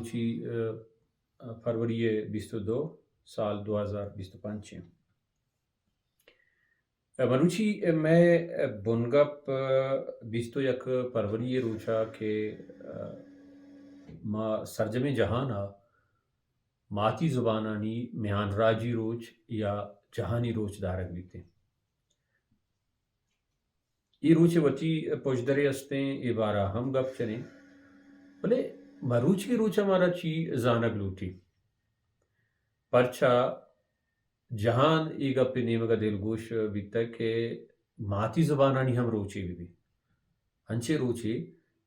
بلوچی فروری 22 سال 2025 بلوچی میں بنگپ 21 فروری روچا کے ما سرجم جہانا ماتی زبانانی میان راجی روچ یا جہانی روچ دارک بیتے یہ روچ وچی پوجدرے ہستیں یہ بارہ ہم گپ چنیں بلے مروچ کی روچ ہمارا چی زانگ لوٹی پرچا جہان ای گپ نیمگا دل گوش بیتا کہ ماتی زبانانی ہم روچی بھی ہنچے روچی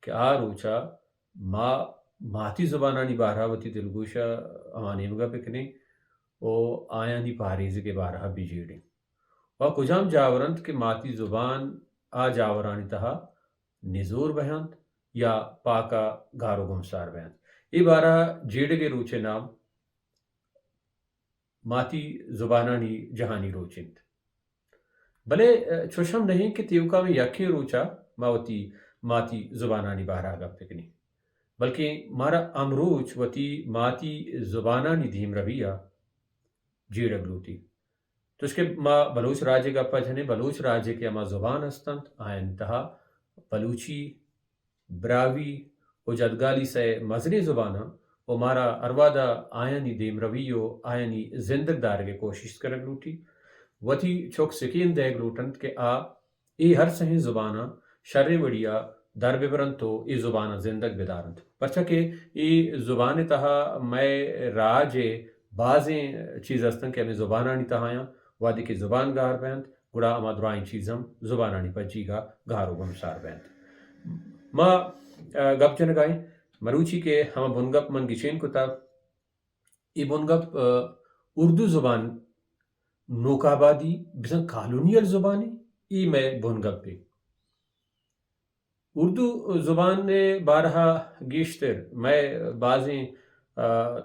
کہ آ روچا ماتی زبانانی بارہ وتی دل گوشا اما نیمگا پکنے او آیانی پاریز کے بارہ بیجیڑیں و کجام جاورند کہ ماتی زبان آ جاورانی تہا نزور بیانت یا پاکا گارو گمسار بیانت یہ بارہ جیڑگے روچے نام ماتی زبانانی جہانی روچند بلے چوشم نہیں کہ تیوکا میں یکی روچا ماوتی ماتی زبانانی بارہ گا پکنی بلکہ مارا امروچ وتی ماتی زبانانی دھیم رویہ جیڑگ لوٹی تو اس کے ما بلوچ راجے گا پجھنے بلوچ راجے کے اما زبان ہستند آئین تہا بلوچی براوی و جدگالی سے مزنی زبانہ و مارا اروادا آیانی دیم رویو آیانی زندگ دارگے کوشش کرگ لوٹی وتی چوک سکین دیگ لوٹند کہ ای ہر سہیں زبانہ شر وڑیا در ببرند تو ای زبانہ زندگ بدارند پرچہ کہ ای زبان تہا میں راجے بعضیں چیز ہستن کہ ہمیں زبانانی تہایاں وادی کے زبان گار بیند گڑا اما درائیں چیزم زبانانی پجی گا گارو گمسار بیند ما گپ جنگائیں مروچی کے ہم بنگپ من گچین کتا ای بنگپ اردو زبان نوکابادی بسن کالونیل زبانی ای میں بنگپ پہ اردو زبان نے بارہا گیشتر میں بعضیں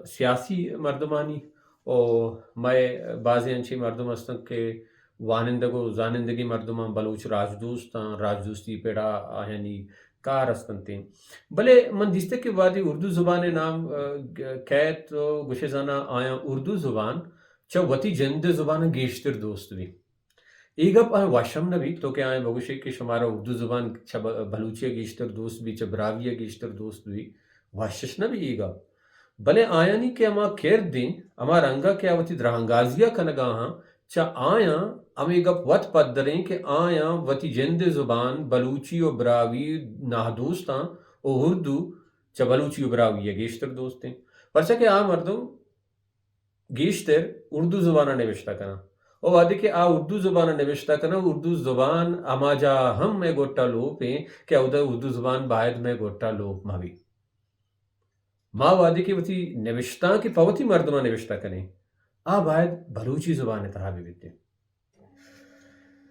سیاسی مردمانی اور میں بعضیں انچی مردم ہستن کہ وانندگو زانندگی مردمان بلوچ راجدوستی پیڑا یعنی کار ہستن تین بلے من دیستے کہ وادی اردو زبان نام کہت گوشے زانا آیا اردو زبان چا وتی جند زبان گیشتر دوست بھی ایگپ آئیں واشم نبی تو کہ آئیں بگوشے کہ شمارا اردو زبان چا بلوچی گیشتر دوست بھی چا براوی گیشتر دوست بھی واشش نبی ایگپ بلے آیا نہیں کہ اما کھیر دیں اما رنگا کیا وتی درہنگازیہ کنگا ہاں چا آیا امی گپ وط پد دریں کہ آیا وتی جند زبان بلوچی و براوی ناہدوستاں او اردو چا بلوچی و براوی گیشتر دوستیں پرچہ کہ مردم گیشتر اردو زبانہ نوشتہ کنا او وادی کہ اردو زبانہ نوشتہ کنا اردو زبان اما جا ہم میں گوٹا لوپ ہیں کہ اردو زبان باید میں گوٹا لوپ ماوی ما وادی کہ وتی نوشتہ کی پوتی مردمہ نوشتہ کنے باید بلوچی زبان تہا بھی بیتے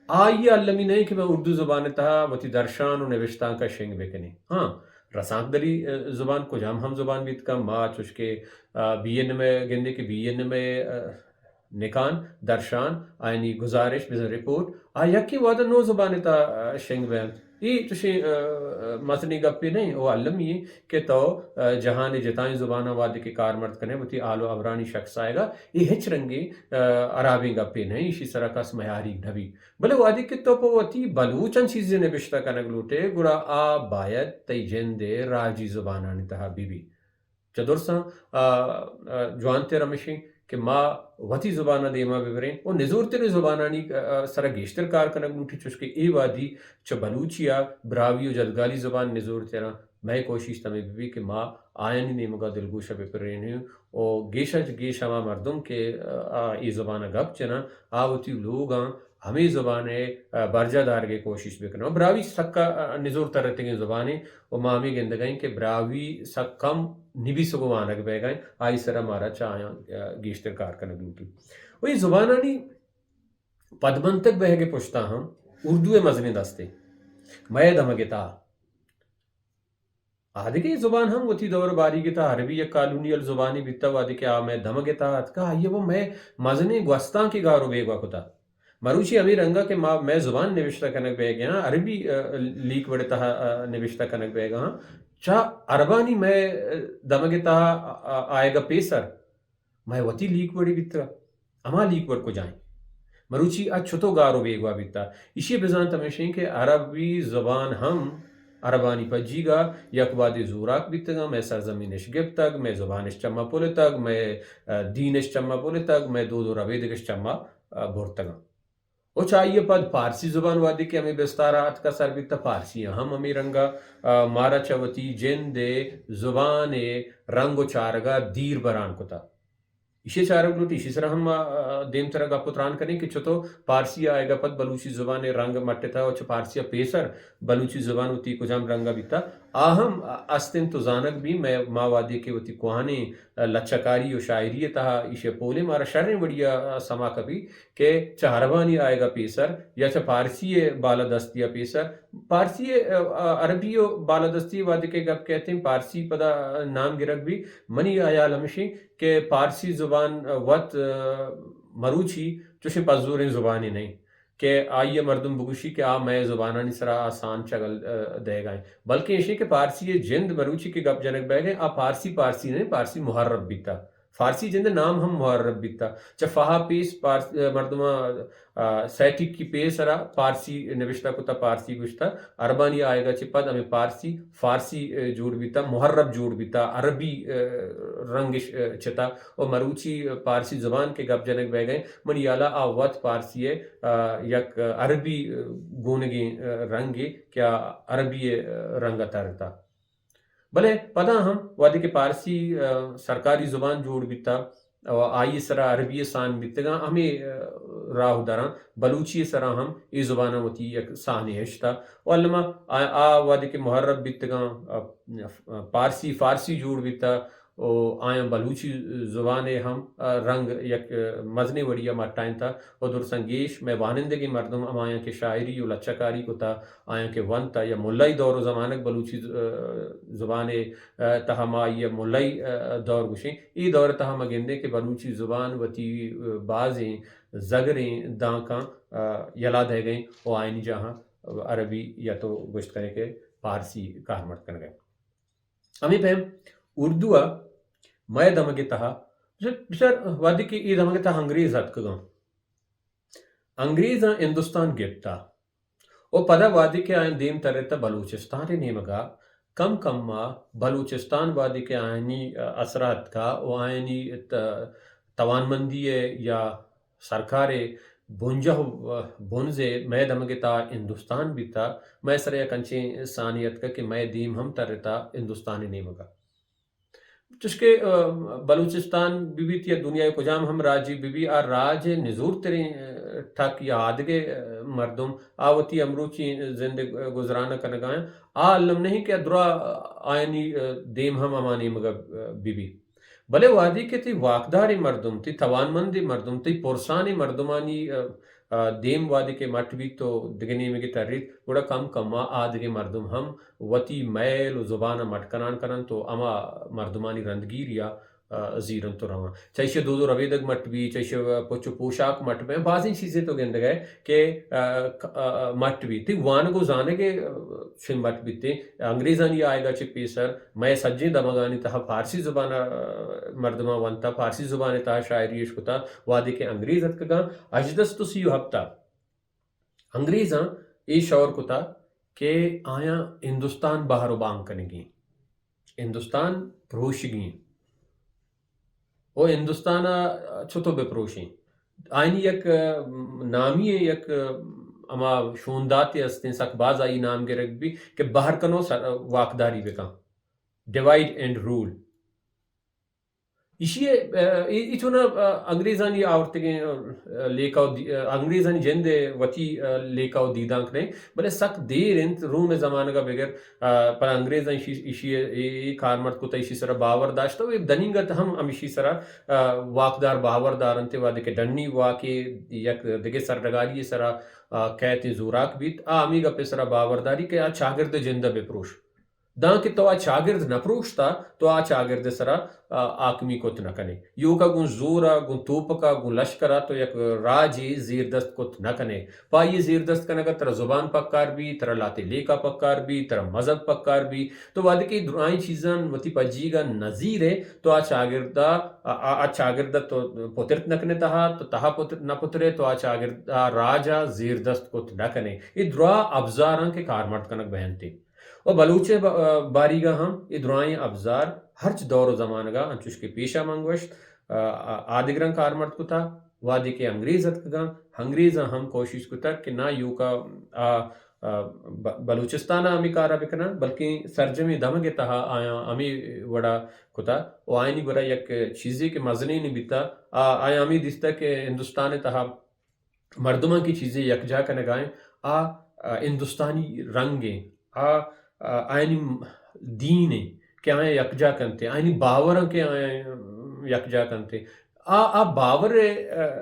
یہ علمی نہیں کہ میں اردو زبان تہا وتی درشان و نوشتہ کا شنگ بکنے ہاں رسانک دلی زبان کو جام ہم زبان بیت کا ما چوش کے بی این میں گندے کے بی این میں نکان درشان آئینی گزارش بزن رپورٹ یکی وعدہ نو زبان تا شنگ بیان یہ تشی مصنی گپی نہیں وہ علم یہ کہ تو جہان جتائیں زبانہ وادی کے کار مرد کنے وتی آلو عبرانی شخص آئے گا یہ ہچ رنگی عرابی گپی نہیں اسی سرکس میاری نبی بلے وادی کے تو پو وتی بلوچن چیزیں نبشتہ کنگ لوٹے گڑا باید تی جندے راجی زبانہ نتہا بی بی چدرساں جوانتے رمشیں کہ ما وتی زبانہ دیما ببریں اور نزور تیرے زبانانی سرا گیشتر کار کنگ لوٹی چوشکے ای وادی چا بلوچیا براوی و جدگالی زبان نزور تیرا میں کوشش تمہیں بھی کہ ما آئینی نیمگا دلگوشہ پہ پرین ہوں اور گیشہ ما مردم کے ای زبانہ گپ چنا آوتی لوگاں ہمیں زبانے برجہ دارگے کوشش بکنا براوی سکا نزور ترتیں زبانیں اور ما ہمیں گندگائیں کہ براوی سکم نبی سگو آنگ بے گئیں آئی سرا مارا چاہیاں گیشتر کار کنگ لوٹی وہی زبانانی پدمنتک بہگے پشتا ہم اردو مزنی دستے میں دھمگتا آدھے کہ یہ زبان ہم وتی دور باری گتا عربی یا کالونیل زبانی بیتا وادی کہ میں دھمگتا کہا یہ وہ میں مزنی گوستان کی گارو بے گوا کتا مروچی امیر رنگا کہ میں زبان نوشتہ کنک بے گیا عربی لیک بڑے تہا نوشتہ کنک بے گا چا عربانی میں دمگے تہا آئے گا پیسر میں وتی لیک وڑی بیتا اما لیک وڑ کو جائیں مروچی چھتو گارو بیگوا بیتا اسی بزان تمیشیں کہ عربی زبان ہم عربانی پجی گا یک وادی زوراک بیتگا میں سرزمینش گپتگ میں زبانش چما پولتگ میں دینش چما پولتگ میں دو رویدگش چما بھرتگا او چاہیے پد پارسی زبان وادی کے ہمیں بستارات کا سر بیتا پارسی ہم ہمیں رنگا مارا چوتی جن دے زبان رنگ و چارگا دیر بران کتا اسی چارگ لوٹی اسی طرح ہم دیم طرح گا پتران کریں کہ چھتو پارسی آئے گا پد بلوچی زبان رنگ مٹے تھا اور پارسی پیسر بلوچی زبان ہوتی کجام رنگا بیتا آہم استن تو زانک بھی میں ماوادی کے ہوتی کوہانے لچکاری و شاعری تہا اسے پولے مارا شرن بڑیا سما کبھی کہ چہربانی آئے گا پیسر یا چھ پارسی بالادستیا پیسر پارسی عربی و بالادستی وادی کے گپ کہتے ہیں پارسی پدا نام گرگ بھی منی آیا لمشی کہ پارسی زبان وط مروچی چوشے پزوریں زبانی نہیں کہ آئیے مردم بگوشی کہ میں زبانانی سرا آسان چگل دے گئے بلکہ اسے کہ پارسی جند مروچی کے گپ جنک بہ گئے پارسی پارسی نہیں پارسی محرب بیتا فارسی جند نام ہم محرب بیتا فہا پیس مردمہ سیٹک کی پیس سرا پارسی نوشتہ کتا پارسی گشتا عربانی آئے گا پد ہمیں پارسی فارسی جوڑ بیتا محرب جوڑ بیتا عربی رنگ چتا اور مروچی پارسی زبان کے گپ جنک بہ گئے من یالا آوات پارسی یک عربی گونگی رنگی کیا عربی رنگ ترتا بلے پدا ہم وادی کے پارسی سرکاری زبان جوڑ بیتا آئی سرا عربی سان بیتگا ہمیں راہ دران بلوچی سرا ہم ای زبان ہوتی یک سانی ہشتا علما وادی کے محرب بیتگا پارسی فارسی جوڑ بیتا او آیا بلوچی زبان ہم رنگ یک مزنے وڑیا مٹائن تھا اور در سنگیش میں وانندگی مردم ہم آیا کے شاعری و لچکاری کو تا آیا کے ون تا یا ملائی دور و زمانک بلوچی زبان تہم آئی ملائی دور گشیں ای دور تہم گندے کہ بلوچی زبان وتی بازیں زگریں دانکاں یلا دے گئیں وہ آئینی جہاں عربی یا تو گشت کریں کہ پارسی کارمٹ کر گئے ہمیں پہم اردو میں دمگے تہا بسر وادی کی ای دمگے تہا انگریز ہت کگاں انگریز ہندوستان گپتا او پدا وادی کے آئین دیم ترتا بلوچستان نیمگا کم کم ما بلوچستان وادی کے آئینی اثرات کا او آئینی توانمندی یا سرکار بنجہ بنزے میں دمگے تا ہندوستان بھی تا میں سرے کنچے ثانیت کا کہ میں دیم ہم ترتا ہندوستانی نیمگا چشکے بلوچستان بھی تیا دنیا کجام ہم راجی بھی آ راج نزور ترے ٹھک یا آدگے مردم آوتی امروچی زندگ گزرانا کنگائیں علم نہیں کہ درا آئینی دیم ہم امانی مگا بھی بلے وادی کے تی واقداری مردم تی توانمندی مردم تی پرسانی مردمانی دیم وادی کے مٹ بھی تو دگنی میں کی تحریر بڑا کم کما آدھگے مردم ہم وتی میل و زبان مٹ کنان کنن تو اما مردمانی رندگیر یا زیرن تو رواں چاہیے دو دو رویدگ مٹ بھی چاہیے پچو پوشاک مٹ میں بعضی چیزیں تو گند گئے کہ مٹ بھی تھی وان کو زانے کے چھن مٹ بھی تھے انگریزانی آئے گا چھ پیسر میں سجیں دمگانی تہا فارسی زبان مردمہ ونتا فارسی زبان تہا شاعری اشکتا وادی کے انگریز ہت کگا اجدس تو سیو ہفتہ انگریزاں ای شور کتا کہ آیا ہندوستان باہر و بانگ کرنے گی ہندوستان پروش گی وہ ہندوستان چھتو بے پروشیں آئینی یک نامی یک اما شونداتی استیں سک باز آئی نام گرگ بھی کہ باہر کنو واقداری بکا ڈیوائیڈ اینڈ رول اسی ایچونا انگریزانی آورتگیں لیکاو انگریزانی جند وتی لیکاو دیدانک نہیں بلے سک دیر انت روم زمانہ کا بغیر پر انگریزانی اسی کارمرد کو تا اسی سرا باور داشتا وہ دنینگت ہم اسی سرا واقدار باور دارنتے وادے کے ڈنی واقع یک دگے سردگاری سرا کہتے زوراک بیت آمی گا پہ سرا باورداری کہ چاگرد جندہ بے پروش داں کہ تو شاگرد نپروشتا تو شاگرد سرا آکمی کت نکنے یو کا گن زورا گن توپکا گن لشکرا تو یک راجی زیر دست کت نکنے پائی زیر دست کنگا ترا زبان پکار بھی ترا لاتے لیکا پکار بھی ترا مذہب پکار بھی تو وعدے کی درائیں چیزاں وتی پجی گا نظیر ہے تو شاگردہ تو پترت نکنے تہا تو تہا نہ پترے تو شاگردہ راجا زیر دست کت نکنے یہ درا ابزاراں کے کارمرد کنک بہنتے اور بلوچ باریگا ہم یہ درائیں ابزار ہرچ دور و زمانہ گا انچوش کے پیشہ منگوشت آدگرن کارمرد کو تھا وادی کے انگریزت کا انگریزاں ہم کوشش کو تک کہ نہ یو کا بلوچستانہ امی کارا بکنا بلکہ سرجمی دم کے تہا آیا امی وڑا کتا وہ آئینی برا یک چیزی کے مزنی نہیں بیتا آیا امی دیستا کہ ہندوستان تہا مردمہ کی چیزیں یکجا کا نگائیں ہندوستانی رنگیں آئینی دینیں کہ آئیں یکجا کنتے آئینی باورں کے آئیں یکجا کنتے باور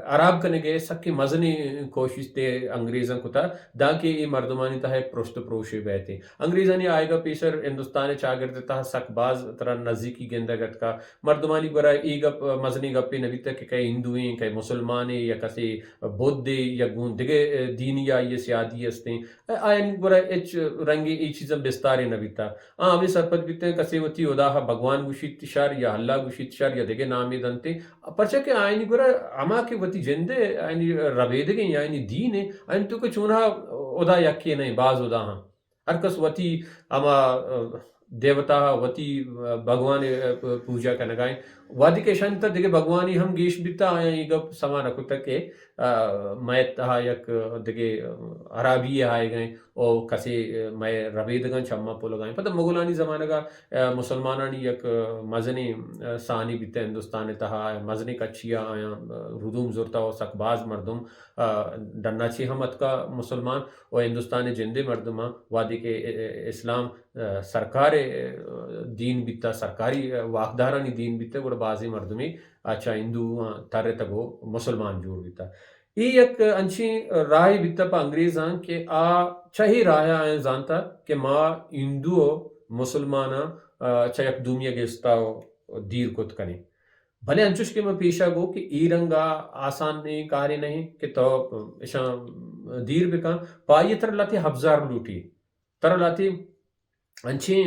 عراب کنے گئے سکی مزنی کوشش تے انگریزاں کو تا دا کہ یہ مردمانی تا ہے پرشت پروشی بیتے انگریزانی آئے گا پیسر ہندوستان چاگرد تا سک باز طرح نزدیکی گندگت کا مردمانی برا ای گپ مزنی گپی نبی تک کہ کئی ہندوئیں کئی مسلمانی یا کسی بودھے یا گون دگے دینی یا یہ سیادی ہستیں آئین برا اچ رنگی ای چیزیں بستاری نبی تا ہمیں سرپت بیتے ہیں کسی وطی اداہا بھگوان گوشیت شر یا اللہ گوشیت شر یا دگے نامی دنتے پرچہ کہ آئینی گورا اما کے وطی جندے آئینی ربیدگیں آئینی دین ہے آئین تو کہ چونہا ادا یکی نہیں باز ادا ہاں ہر کس وطی اما دیوتا وطی بھگوان پوجا کا نگائیں وادی کے شانتا دیکھے بھگوانی ہم گیش بیتا آیا یہ گپ سمانا کتا کہ میت تہا یک دیکھے عرابی آئے گئیں او کسی میں ربیدگان چمہ پولو گائیں پتہ مغلانی زمانہ کا مسلمانانی یک مزنی ثانی بیتا ہندوستان تہا مزنی کچیا آیا ردوم زورتا و سکباز مردم ڈننا چی ہمت کا مسلمان و ہندوستان جندے مردمہ وادی کے اسلام سرکار دین بیتا سرکاری واقدارانی دین بیتا گوڑا بازی مردمی اچھا ہندو تارے تگو مسلمان جوڑ بیتا یہ ایک انچی راہ بیتا پا انگریزاں کہ چاہی راہ آئیں زانتا کہ ما ہندو مسلمانا چاہی ایک دومیہ گستا دیر کت کنی بھلے انچوش کے میں پیشا گو کہ ای رنگا آسان نہیں کاری نہیں کہ تو اشان دیر بکا پائی تر لاتی حفظار لوٹی تر لاتی انچے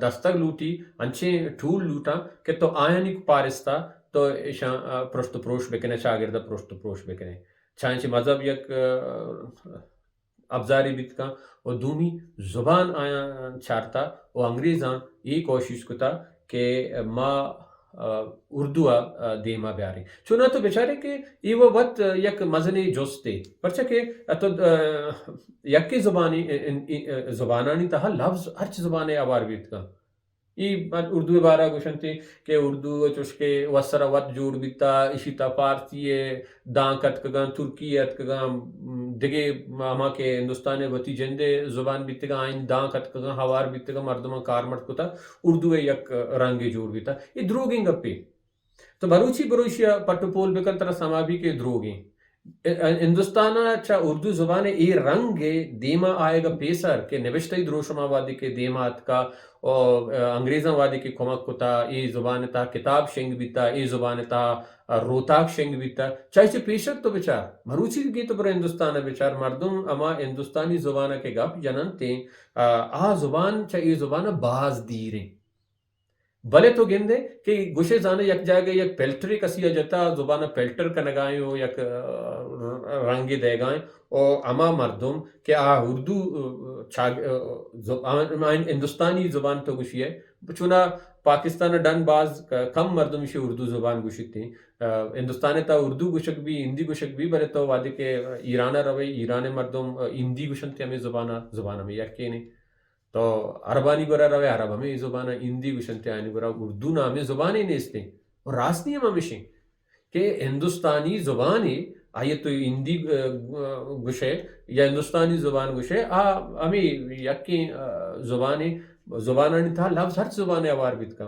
دستگ لوٹی انچے ٹھول لوٹا کہ تو آئینی پارستا تو ایشاں پرشت پروش بکنے شاگردہ پرشت پروش بکنے چاہنچے مذہب یک ابزاری بیت کا وہ دومی زبان آیا چھارتا وہ انگریزاں یہ کوشش کتا کہ ما اردو دیما بیاری چونا تو بیچارے کہ یہ وہ وقت یک مزنی جوستے پرچہ کہ تو یکی زبانانی تہا لفظ ہرچ زبانے آوار بیت کا یہ اردو بارہ گوشنتے کہ اردو چوش کے وسر وط جوڑ بیتا اسی تا فارسی دانکت کگان ترکیت کگان دگے اما کے ہندوستان وطی جندے زبان بیتے گا آئین دانکت کگان ہوار بیتے گا مردمان کارمرد کتا اردو یک رنگی جوڑ بیتا یہ دروگیں گپے تو بروچی پٹو پول بکن طرح سمابی کے دروگیں ہندوستان اچھا اردو زبان ای رنگ دیما آئے گا پیسر کہ نوشتہ دروشما وادی کے دیمات کا اور انگریزاں وادی کی کمک کتا ای زبان تا کتاب شنگ بیتا ای زبان تا روتاک شنگ بیتا چاہے سے پیشک تو بچار مروچی کی تو پر ہندوستان بچار مردم اما ہندوستانی زبان کے گپ جننتے زبان چاہے ای زبان باز دیریں بلے تو گندے کہ گوشے زانے یک جائے یک پیلٹری کسی جتا زبانہ پیلٹر کا نگائیں ہو یک رنگی دے گائیں اور اما مردم کہ اردو ہندوستانی زبان تو گوشی ہے چونا پاکستان ڈن باز کم مردم سے اردو زبان گوشت تھی ہندوستان تا اردو گوشک بھی ہندی گوشک بھی بلے تو وادی کے ایرانہ روی ایران مردم ہندی گوشنتے ہمیں زبانہ میں یکی نہیں تو عربانی گورا روے عرب ہمیں زبانہ ہندی گوشنتے آئینی گورا اردو نا ہمیں زبانی نیستے اور راستی ہم ہمیشہ کہ ہندوستانی زبانی آئیے تو ہندی گوشے یا ہندوستانی زبان گوشے ہمیں یکی زبانی نہیں تھا لفظ ہر زبان آوار بیت کا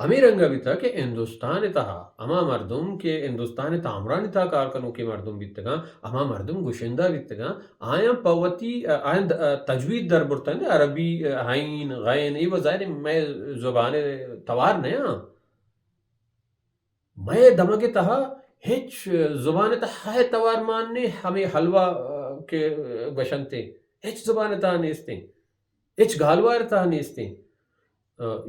ہمیں رنگا بھی تھا کہ ہندوستان تہا اما مردم کے ہندوستان تامران تھا کارکنوں کے مردم بیتگا اما مردم گشندہ بیتگا آیا پوتی آیا تجوید در برتن عربی عین غین ای وظاہر میں زبان توار نیا میں دمگے تہا ہچ زبان تہا ہے توار ماننے ہمیں حلوہ کے گشنتے ہچ زبان تہا نیستے ہچ گالوار تہا نیستے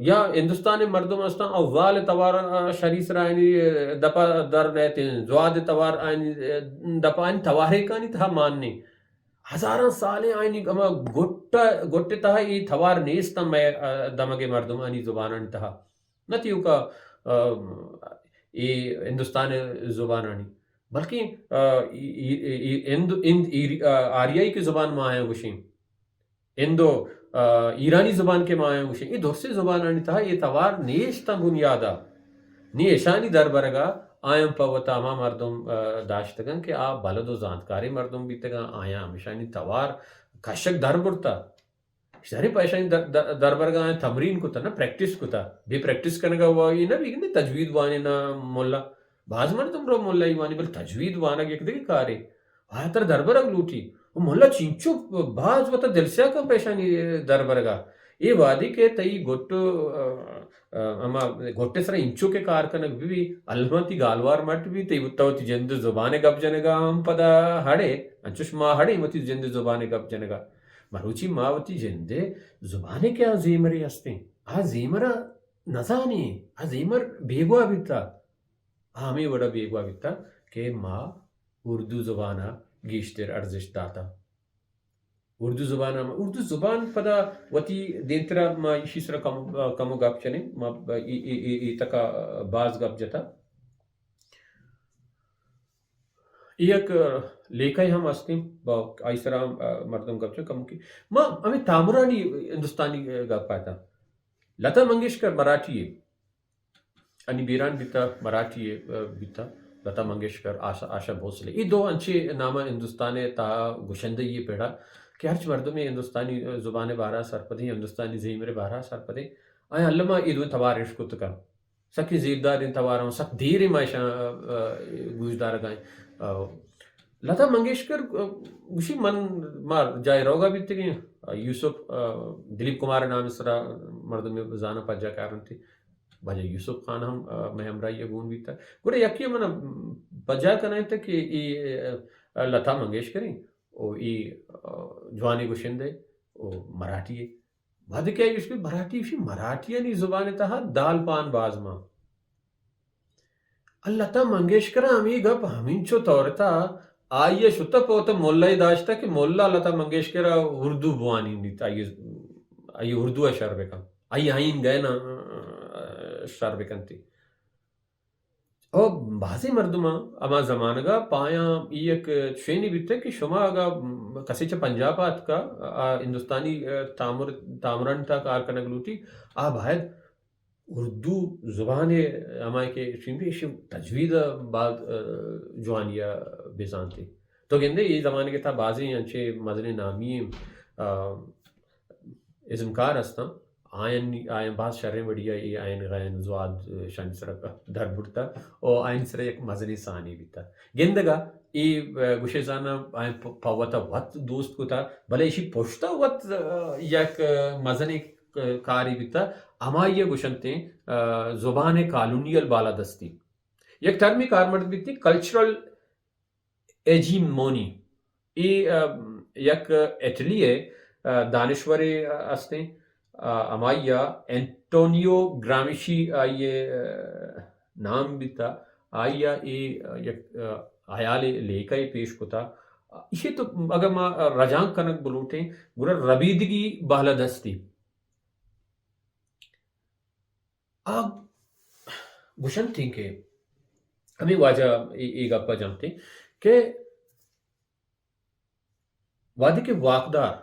یا ہندوستانی مردم استان اول توار شریس رائنی دپا در نیتیں زواد توار آئنی دپا آئین توارے کانی تھا ماننے ہزاران سالیں آئنی اما گٹے تہا ای توار نیستا میں دمگے مردم آنی زبانانی تہا نتیو کا ای ہندوستان زبانانی بلکہ آریائی کی زبان ماں ہیں گوشیں اندو ایرانی زبان کے ماں ہیں گوشیں یہ دوسری زبان آنی تہا یہ توار نیشتا بنیادا نی ایشانی در برگا آیم پوتا اما مردم داشتگن کہ آ بلد و زانتکاری مردم بیتگا آیا ہمیشانی توار کشک در برتا شہری پیشانی در برگا آیا تمرین کتا نا پریکٹس کتا بھی پریکٹس کرنے گا وہی نا بھی تجوید وانی نا مولا بعض مردم رو مولا ہی وانی بل تجوید وانا یک دیکھ کاری آیا تر در برگ لوٹی مولا چینچو بعض وطا دلسیا کا پیشانی در برگا یہ وادی کے تئی گھٹو اما گھٹے سر انچو کے کارکنک بھی المتی گالوار مٹ بھی تی اتوتی جند زبانے گپ جنگا ہم پدا ہڑے انچوش ما ہڑے متی جند زبانے گپ جنگا مروچی ما وتی جندے زبانے کیا زیمری ہستے آ زیمرا نزانی آ زیمر بیگوا بیتا ہمیں وڑا بیگوا بیتا کہ ما اردو زبانہ گیشتر ارزش داتا اردو زبان پدا وتی دینترا ما ایشی سرا کمو گپ چنے ما ای تکا باز گپ جتا ایک لیکھائی ہم استے آئی سرا مردم گپ چنے کم کی ما ہمیں تامرانی ہندوستانی گپ پاتا لتا منگیشکر مراٹھی ہے انی بیران بیتا مراٹھی بیتا لتا منگیشکر آشا بھوسلے یہ دو انچے نامہ ہندوستان تا گشندہ یہ پیڑا کہ ہرچ مردم ہندوستانی زبان بارہ سرپدے ہندوستانی زیمر بارہ سرپدے آیا علامہ ایدو توار عشق کا سکی زیردار ان تواروں سک دیر مائشا گوشدار گائیں لتا منگیشکر گوشی من مار جائے روگا بیتے گئے یوسف دلیپ کمار نام سرا مردم زانا پجا کارن تھی بجا یوسف خان ہم میں ہمراہ یہ گون بیتا گوڑے یکی منا بجا کنائیں تھا کہ لتا منگیشکریں او ای جوانی گوشندے او مراٹھی ہے بعد کیا اس میں مراٹھی یعنی زبان تہا دال پان بازما لتا منگیشکر ہمیں گپ ہمینچو طورتا آئیے شتا پوتا مولا ہی داشتا کہ مولا لتا منگیشکر اردو بوانی نیتا آئیے اردو ہے شربے کا آئیے آئین گئے نا شربے کنتی او بعضی مردما اما زمانگا پایا ایک شینی بیتے کہ شما اگا کسی چا پنجابات کا ہندوستانی تامران تا کارکنگ لوٹی آ باید اردو زبان اما کے شنبی تجوید بعد جوانیا بیزانتی تو گندے یہ زمانے کے تھا بعضی انچے مدن نامی ازمکار ہستا آئین بعض شرح بڑھیا یہ آئین غین زواد شان سرک در بڑتا او آئین سر یک مزنی ثانی بیتا گندگا ای گوشے زانا آئین پاوتا وقت دوست کو تا بلے ایشی پوشتا وقت یک مزنی کاری بیتا اما یہ گوشنتے زبان کالونیل بالا دستی یک ترمی کارمرد بیتی کلچرل ایجیمونی ای یک اٹلی دانشور استے امایا انٹونیو گرامشی آئیے نام بیتا آئیا یک آیال لیکائی پیش کتا اسی تو اگر ما رجان کنک بلوٹیں گرا ربیدگی بالا دستی گوشن تھی کہ ہمیں واجہ ایک گپا جانتے کہ وادی کے واقدار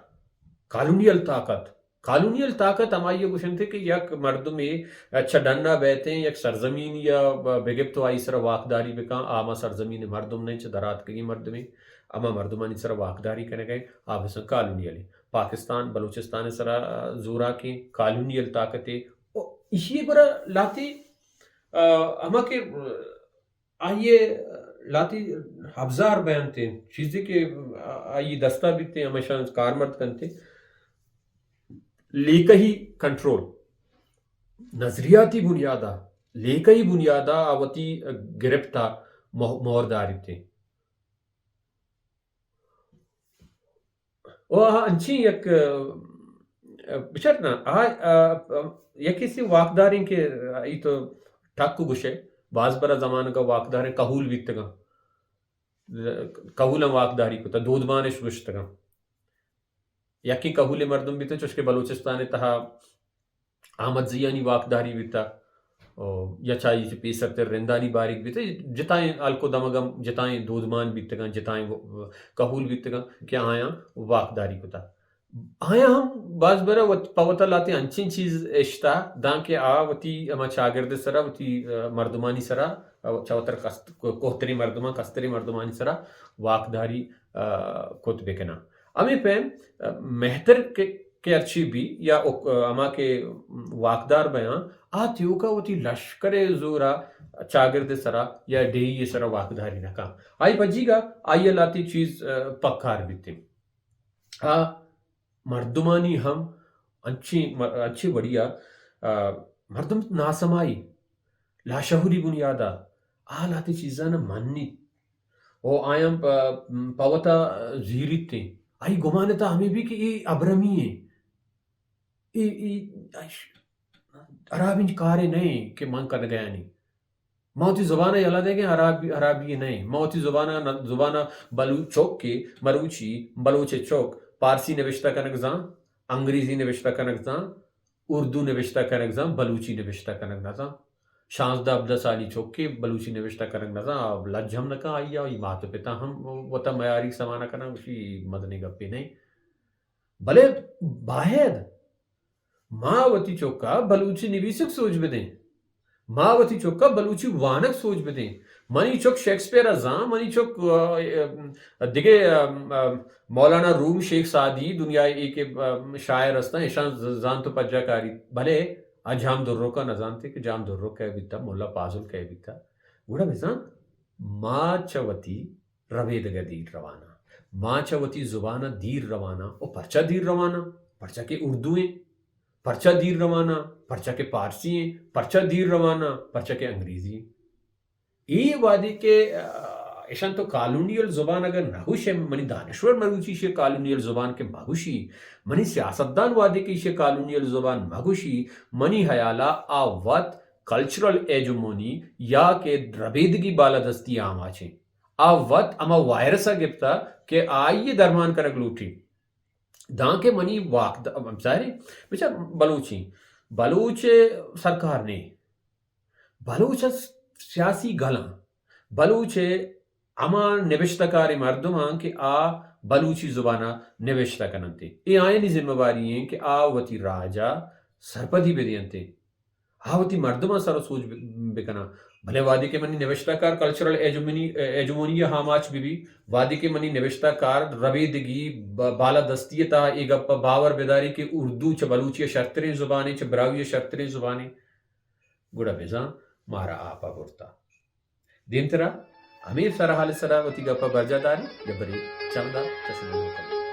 کالونیل طاقت ہماری گوشن تھے کہ یک مردم اچھا ڈننا بیتے ہیں یک سرزمین یا بگب تو آئی سر واقداری بکا آما سرزمین مردم نہیں چھ درات کئی مردمی اما مردمانی سر واقداری کرنے گئے آپ سن کالونیل پاکستان بلوچستان سر زورا کے کالونیل طاقت işi bara lati আমাকে آئیے لاتی ابزار بیانتے چیزیں کہ آئیے دستہ بیتے ہمیشہ کارمرد کنتے لیکہی کنٹرول نظریاتی بنیادہ لیکہی بنیادہ آوتی گرفتا مورداری تے انچی یک بچرنا یکی واقداری کے ای تو ٹھکو گوشے بعض برا زمانہ کا واقدار کہول بیتگا کہول واقداری کو تا دودمانش گوشتگا یکی کہول مردم بیتا چوش کے بلوچستان تہا احمد زیانی واقداری بیتا یا چاہیے چھ پیسر تر رندانی باریک بیتا جتائیں الکو دمگم جتائیں دودمان بیتگا جتائیں کہول بیتگا کیا آیا واقداری کو تا آیا ہم بعض برا پوتا لاتے انچین چیز اشتا دان کے وتی اما چاگرد سرا وتی مردمانی سرا چوتر کوہتری مردمان کستری مردمانی سرا واقداری کتبے کنا امی پیم مہتر کے ارچی بھی یا اما کے واقدار بیان آتیو کا وتی لشکر زورا چاگرد سرا یا ڈیئی سرا واقداری نکا آئی پجی گا آئی لاتی چیز پکار بیتے مردمانی ہم اچھی بڑھیا مردم ناسمائی لاشہوری بنیادہ آلاتی چیزاں منی او آیاں پاوتا زیریت تے آئی گمانتا ہمیں بھی کہ یہ ابرمی ہے عرابی کارے نہیں کہ من کر گیا نہیں موتی زبانہ یلا دے گے عرابی نہیں موتی زبانہ بلوچوک کے مروچی بلوچ چوک پارسی نوشتہ کنک زاں انگریزی نوشتہ کنک زاں اردو نوشتہ کنک زاں بلوچی نوشتہ کنک زاں شانزدہ عبدہ سالی چوک کے بلوچی نوشتہ کنک زاں لج ہم نکا آئی آئی مات پتا ہم وطا میاری سمانا کنا اسی مدنی گپی نہیں بلے باہد ماں وتی چوکا بلوچی نویسک سوچ بدیں ماں وتی چوکا بلوچی وانک سوچ بدیں منی چوک شیکسپیر ازاں منی چوک دیگے مولانا روم شیخ سعدی دنیا ایک شاعر ہستا ایشان زان تو پجا کاری بھلے اجام درو کا نہ جانتے کہ جام درو کہہ بیتا مولا پازل کہہ بیتا گوڑا بیسان ماں چوتی روید گا دیر روانا ماں چوتی زبانہ دیر روانا او پرچہ دیر روانا پرچہ کے اردو ہیں پرچہ دیر روانا پرچہ کے پارسی ہیں پرچہ دیر روانا پرچہ کے انگریزی ہیں یہ وادی کے ایشان تو کالونیل زبان اگر نہوش ہے منی دانشور مروچی شے کالونیل زبان کے مغوشی منی سیاستدان وادی کے شے کالونیل زبان مغوشی منی حیالہ آوات کلچرل ایجمونی یا کہ ربیدگی بالادستی آماچیں آوات اما وائرسا گپتا کہ آئیے درمان کرک لوٹی دان کے منی واقع ظاہری بچہ بلوچ سرکار نے بلوچ سیاسی گلاں بلوچ اما نوشتہ کاری مردمان کہ بلوچی زبانہ نوشتہ کننتے یہ آئینی ذمہ باری ہیں کہ وتی راجا سرپدی بدینتے وتی مردمان سر سوچ بکنا بھلے وادی کے منی نوشتہ کار کلچرل ایجمونی ہاماچ بھی وادی کے منی نوشتہ کار رویدگی بالادستی تا ایک باور بیداری کے اردو چھ بلوچی شرطریں زبانیں چھ براوی شرطریں زبانیں گوڑا بیزاں مارا آپا گرتا دین ترا امیر سرحال سرا وتی گپا برجا داری یا بری چمدہ چسنگی ہوتا